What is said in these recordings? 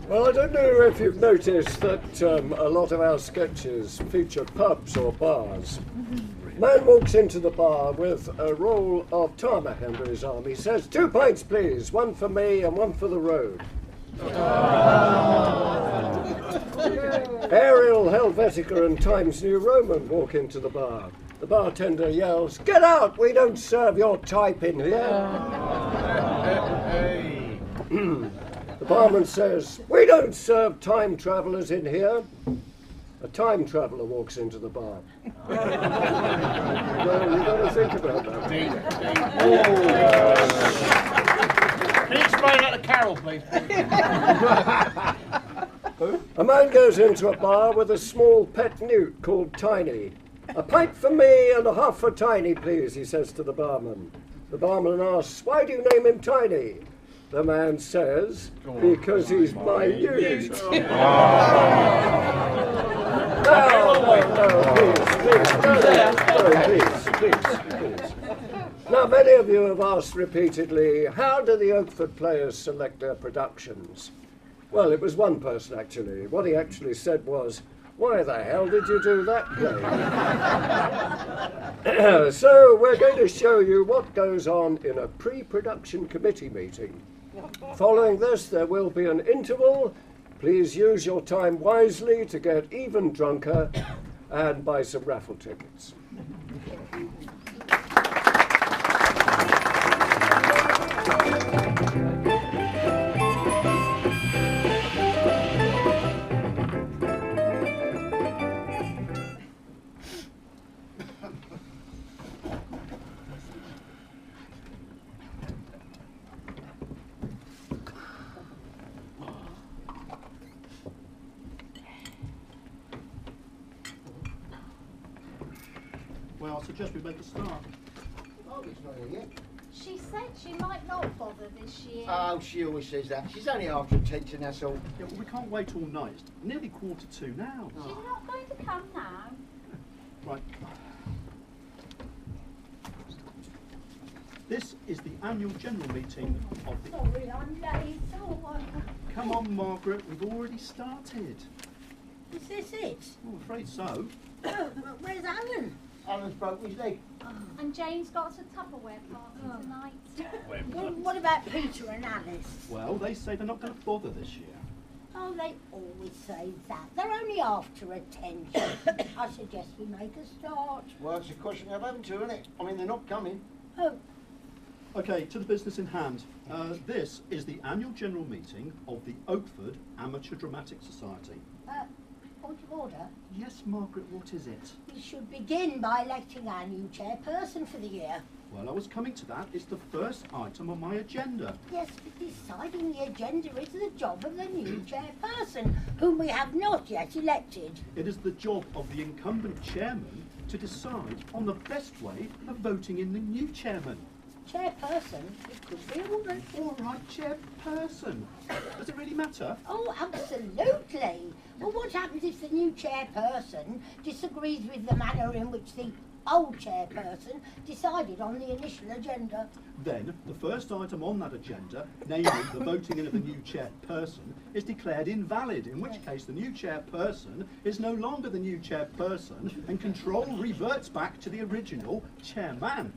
Well, I don't know if you've noticed that a lot of our sketches feature pubs or bars. Man walks into the bar with a roll of tarmac under his arm. He says, 2 pints, please. 1 for me and 1 for the road. Ariel, Helvetica and Times New Roman walk into the bar. The bartender yells, get out, we don't serve your type in here. The barman says, we don't serve time travellers in here. A time traveller walks into the bar. Well, you've got to think about that. Can you explain that to Carol, please? A man goes into a bar with a small pet newt called Tiny. A pint for me and a half for Tiny, please, he says to the barman. The barman asks, why do you name him Tiny? The man says, because he's my newt. Please. Now, many of you have asked repeatedly, how do the Oakford players select their productions? Well, it was one person, actually. What he actually said was, why the hell did you do that play? So, we're going to show you what goes on in a pre-production committee meeting. Following this, there will be an interval. Please use your time wisely to get even drunker and buy some raffle tickets. Well, I suggest we make a start. Oh, it's not here yet. She said she might not bother this year. Oh, she always says that. She's only after attention, that's all. Yeah, well, we can't wait all night. It's nearly 1:45 now. She's not going to come now. Right. This is the annual general meeting of the... Sorry, I'm late. Oh, Come on, Margaret, we've already started. Is this it? Oh, I'm afraid so. Where's Alan? Alan's broke his leg. And Jane's got us a Tupperware party tonight. Well, what about Peter and Alice? Well, they say they're not going to bother this year. Oh, they always say that. They're only after attention. I suggest we make a start. Well, it's a question of having to, isn't it? I mean, they're not coming. Oh, Okay, to the business in hand. This is the annual general meeting of the Oakford Amateur Dramatic Society. point of order. Yes, Margaret, what is it? We should begin by electing our new chairperson for the year. Well, I was coming to that. It's the first item on my agenda. Yes, but deciding the agenda is the job of the new chairperson, whom we have not yet elected. It is the job of the incumbent chairman to decide on the best way of voting in the new chairman. Chairperson, it could be a woman. All right, chairperson. Does it really matter? Oh, absolutely. Well, what happens if the new chairperson disagrees with the manner in which the old chairperson decided on the initial agenda? Then, the first item on that agenda, namely the voting in of the new chairperson, is declared invalid, in which case the new chairperson is no longer the new chairperson and control reverts back to the original chairman.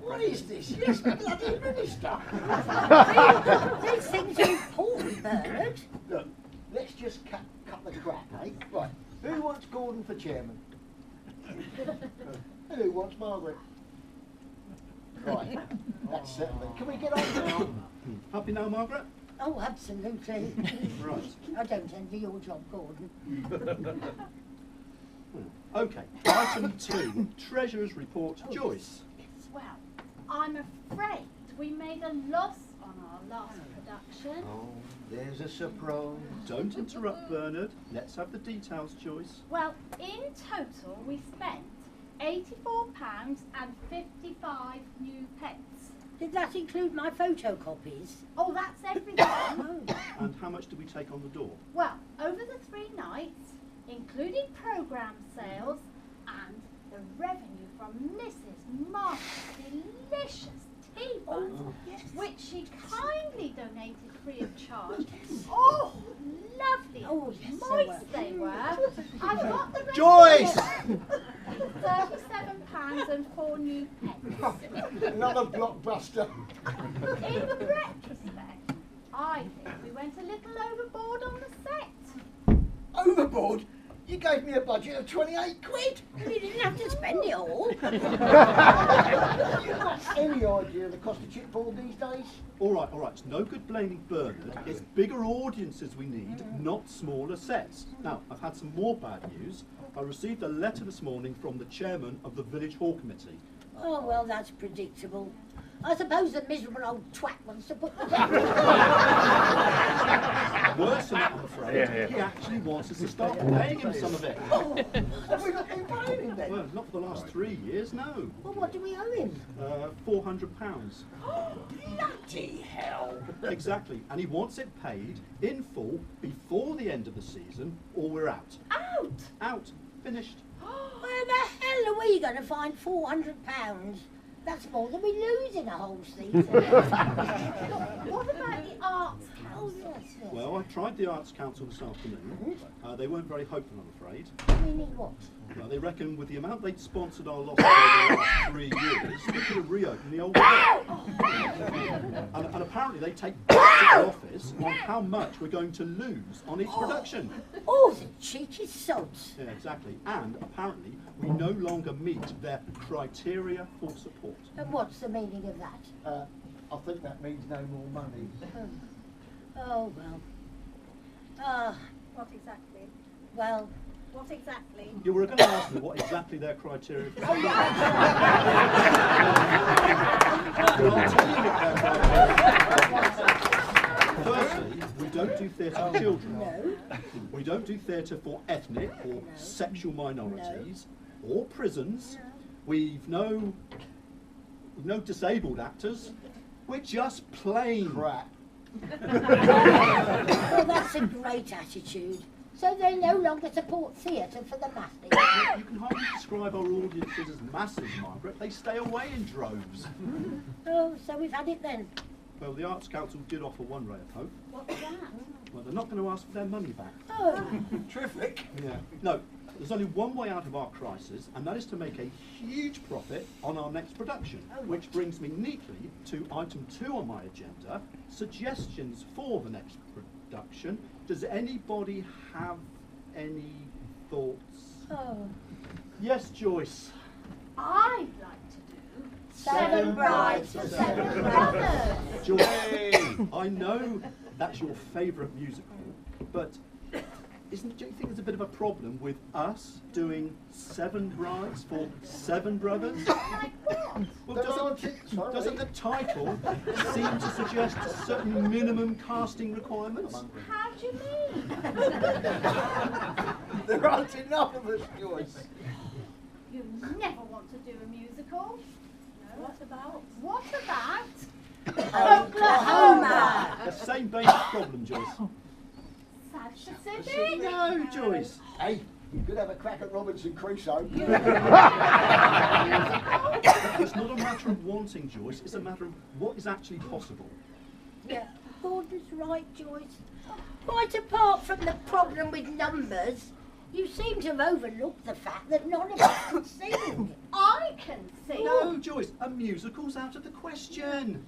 What is this? Yes, the bloody minister. These things are important, Bernard. Look, let's just cut the crap, eh? Right, who wants Gordon for chairman? And who wants Margaret? Right, that's settled then. Can we get on now? Happy now, Margaret? Oh, absolutely. Right. I don't envy your job, Gordon. Okay, item 2, Treasurer's Report. Joyce. Well, I'm afraid we made a loss on our last production. Oh, there's a surprise. Don't interrupt, Bernard. Let's have the details, Joyce. Well, in total we spent £84 and 55 new pence. Did that include my photocopies? Oh, that's everything. Oh. And how much did we take on the door? Well, over the 3 nights, including programme sales and the revenue from Mrs. Marshall's delicious Pt1, which she kindly donated free of charge. Oh, lovely. Oh, yes, Moist they were. I've got the rest Joyce! £37 and 4 new pence. Another blockbuster. In retrospect, I think we went a little overboard on the set. Overboard? You gave me a budget of 28 quid. You didn't have to spend it all. You got any idea of the cost of chipboard these days? All right, it's no good blaming Bernard. It's bigger audiences we need, not smaller sets. Now, I've had some more bad news. I received a letter this morning from the chairman of the Village Hall Committee. Oh, well, that's predictable. I suppose the miserable old twat wants to put the Worse than that, I'm afraid. He actually wants us to start paying him some of it. Have we not been paying him then? Well, not for the last 3 years, no. Well, what do we owe him? £400. Bloody hell. Exactly, and he wants it paid in full before the end of the season, or we're out. Out! Out. Finished. Where the hell are we going to find £400? That's more than we lose in a whole season. What about the Arts Oh, Council? yes, yes. Well, I tried the Arts Council this afternoon. They weren't very hopeful, I'm afraid. Meaning what? Well, they reckon with the amount they'd sponsored our losses over the last 3 years, they could have reopened the old club. And apparently they take bets at the office on how much we're going to lose on each production. Oh, the cheeky sods. Yeah, exactly. And apparently we no longer meet their criteria for support. And what's the meaning of that? I think that means no more money. Oh, well. Ah, What exactly? well. What exactly? You were going to ask me what exactly their criteria for support. Well, I'll tell you what their criteria. Firstly, we don't do theatre for children. No. We don't do theatre for ethnic or sexual minorities or prisons. We've no disabled actors. We're just plain Crap. Well, that's a great attitude. So they no longer support theatre for the masses. You can hardly describe our audiences as masses, Margaret. They stay away in droves. Oh, so we've had it then. Well, the Arts Council did offer one ray of hope. What's that? Well, they're not going to ask for their money back. Oh, Terrific. Yeah. No, there's only one way out of our crisis, and that is to make a huge profit on our next production. Which brings me neatly to item 2 on my agenda, suggestions for the next production. Does anybody have any thoughts? oh. Yes, Joyce. I'd like to do 7 brides for 7 brothers. Joyce, I know that's your favourite musical, but do you think there's a bit of a problem with us doing 7 brides for 7 brothers? Like what? Well, doesn't the title seem to suggest certain minimum casting requirements? How do you mean? There aren't enough of us, Joyce. You never want to do a musical. No. What about? What about Oklahoma? The same basic problem, Joyce. South Pacific? No, Joyce. Hey, you could have a crack at Robinson Crusoe. It's not a matter of wanting, Joyce. It's a matter of what is actually possible. Yeah, Gordon's right, Joyce. Quite apart from the problem with numbers, you seem to have overlooked the fact that none of us can sing. I can sing. No, Joyce, a musical's out of the question.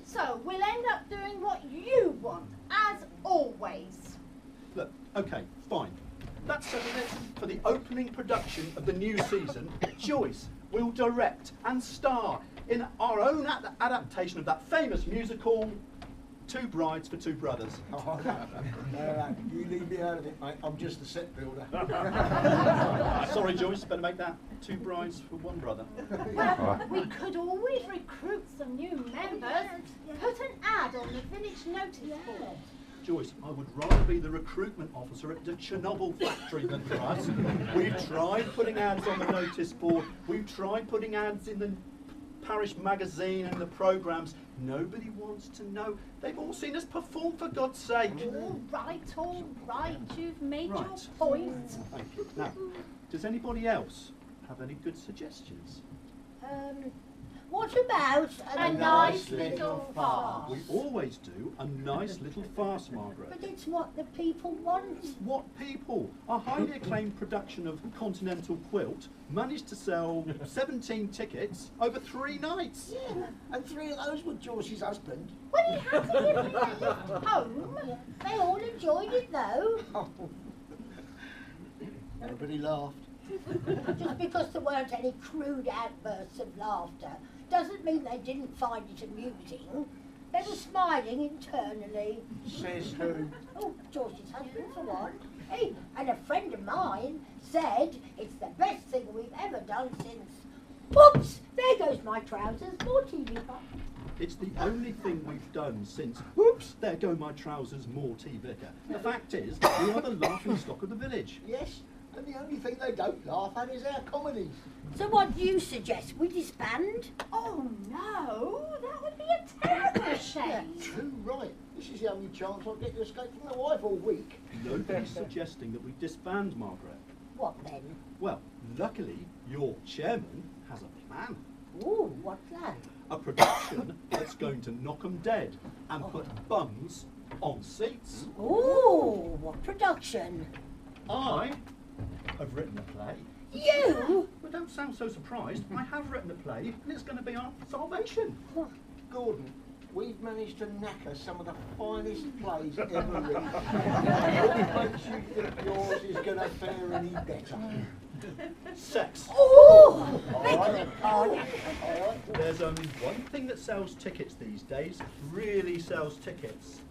So we'll end up doing what you want, as always. Look, okay, fine. That's settled it. For the opening production of the new season, Joyce will direct and star in our own adaptation of that famous musical, 2 Brides for 2 Brothers. You leave me out of it, mate. I'm just a set builder. Sorry, Joyce, better make that 2 brides for 1 brother. Well, we could always recruit some new members. Put an ad on the village notice board. Joyce, I would rather be the recruitment officer at the Chernobyl factory than for us. We've tried putting ads on the notice board. We've tried putting ads in the parish magazine and the programmes. Nobody wants to know. They've all seen us perform, for God's sake. All right, you've made Right. your point. Thank you. Now, does anybody else have any good suggestions? What about A nice little farce? We always do a nice little farce, Margaret. But it's what the people want. What people? A highly acclaimed production of Continental Quilt managed to sell 17 tickets over 3 nights. Yeah, and 3 of those were George's husband. When he had to give me a lift home, They all enjoyed it though. Nobody laughed. Just because there weren't any crude outbursts of laughter doesn't mean they didn't find it amusing. They were smiling internally. Says who? Oh, George's husband for one. Hey, and a friend of mine said it's the best thing we've ever done since... Oops! There goes my trousers. More TV pop. It's the only thing we've done since, oops, there go my trousers, more tea vicar. The fact is, we are the laughing stock of the village. Yes, and the only thing they don't laugh at is our comedies. So what do you suggest? We disband? oh no, that would be a terrible shame. Too right. This is the only chance I'll get to escape from the wife all week. Nobody's suggesting that we disband, Margaret. What then? Well, luckily, your chairman has a plan. Ooh, what plan? A production that's going to knock 'em dead and put bums on seats. Ooh, what production? I have written a play. You? But don't sound so surprised. I have written a play, and it's going to be our salvation. Gordon, we've managed to knacker some of the finest plays ever written. What makes you think yours is going to fare any better? Sex. Ooh! All right, then. All right. There's only one thing that sells tickets these days, really sells tickets.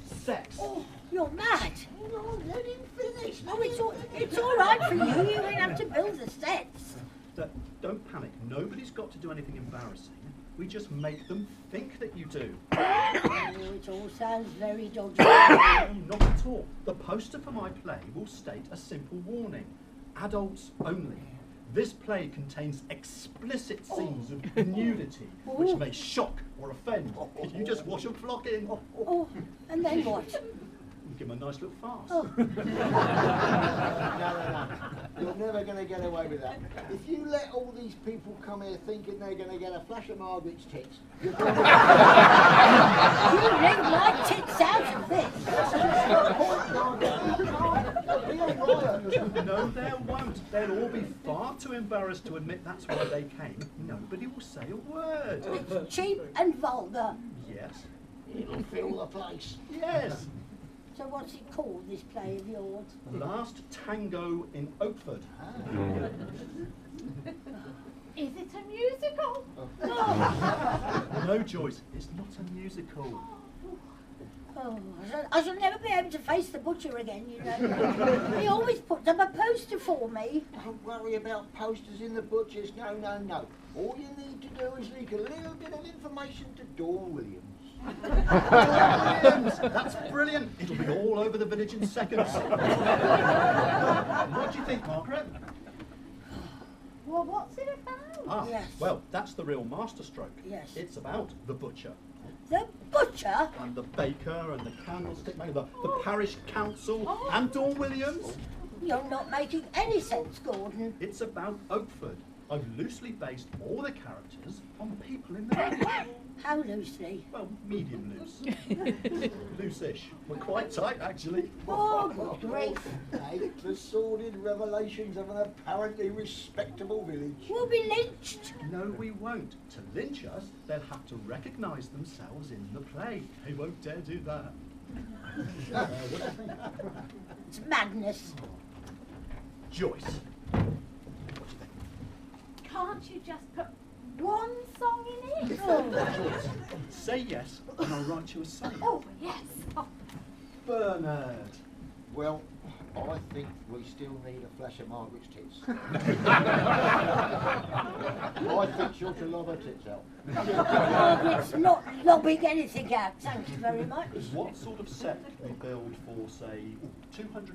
Sex. Oh, you're mad. Hold on, let him finish. Oh, it's all right for you. You don't have to build the sets. Don't panic. Nobody's got to do anything embarrassing. We just make them think that you do. Oh, it all sounds very dodgy. No, not at all. The poster for my play will state a simple warning. Adults only. This play contains explicit scenes of nudity, which may shock or offend. You just wash them flock in. Oh, and then what? Give them a nice little farce. Oh. No. You're never going to get away with that. If you let all these people come here thinking they're going to get a flash of Margaret's tits, you're going to You leave my tits out of this. No, there won't. They'll all be far too embarrassed to admit that's why they came. Nobody will say a word. It's cheap and vulgar. Yes. It'll fill the place. Yes. So what's it called, this play of yours? Last Tango in Oakford. Is it a musical? No, Joyce, it's not a musical. Oh, I shall never be able to face the butcher again, you know. He always puts up a poster for me. Don't worry about posters in the butchers. No. All you need to do is leak a little bit of information to Dawn Williams. Williams, that's brilliant. It'll be all over the village in seconds. What do you think, Margaret? Well, what's it about? Ah, Yes. well, that's the real masterstroke. Yes. It's about the butcher. The butcher? And the baker and the candlestick maker, the parish council and Dawn Williams. You're not making any sense, Gordon. It's about Oakford. I've loosely based all the characters on people in the village. How loosely? Well, medium loose. Loose-ish. We're quite tight, actually. Oh, good grief. Hey, the sordid revelations of an apparently respectable village. We'll be lynched. No, we won't. To lynch us, they'll have to recognise themselves in the play. They won't dare do that. What do you think? It's madness. Joyce. Can't you just put one song in it? Joyce, say yes, and I'll write you a song. Oh, yes. Oh, Bernard. Well, I think we still need a flash of Margaret's tits. I think she'll to lob her tits out. Margaret's not lobbing anything out, thank you very much. What sort of set can we build for, say, £200?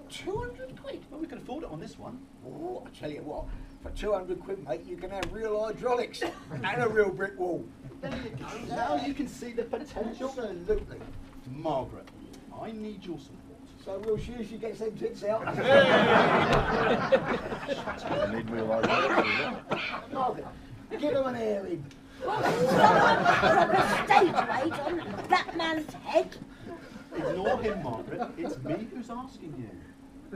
200 quid? Well, we can afford it on this one. Oh, I tell you what, for 200 quid, mate, you can have real hydraulics and a real brick wall. There you go. Now you can see the potential. Absolutely. Margaret, I need your support. So we'll see if she gets them tits out. Need real hydraulics. Margaret, Give him an airing. Someone put a stage weight on that man's head. Ignore him, Margaret. It's me who's asking you.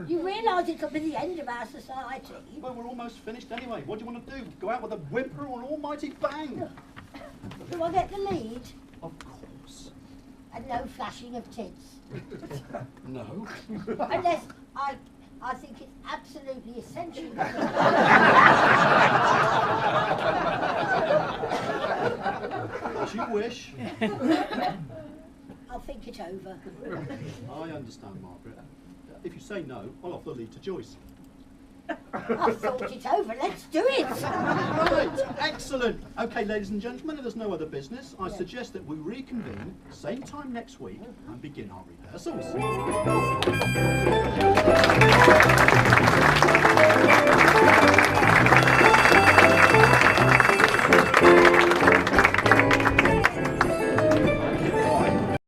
You realise it'll be the end of our society. Well, we're almost finished anyway. What do you want to do? Go out with a whimper or an almighty bang? Do I get the lead? Of course. And no flashing of tits. No. Unless I think it's absolutely essential. As you wish. I'll think it over. I understand, Margaret. If you say no, I'll offer the lead to Joyce. I've thought it over. Let's do it. Right, excellent. Okay, ladies and gentlemen, if there's no other business, I suggest that we reconvene same time next week and begin our rehearsals.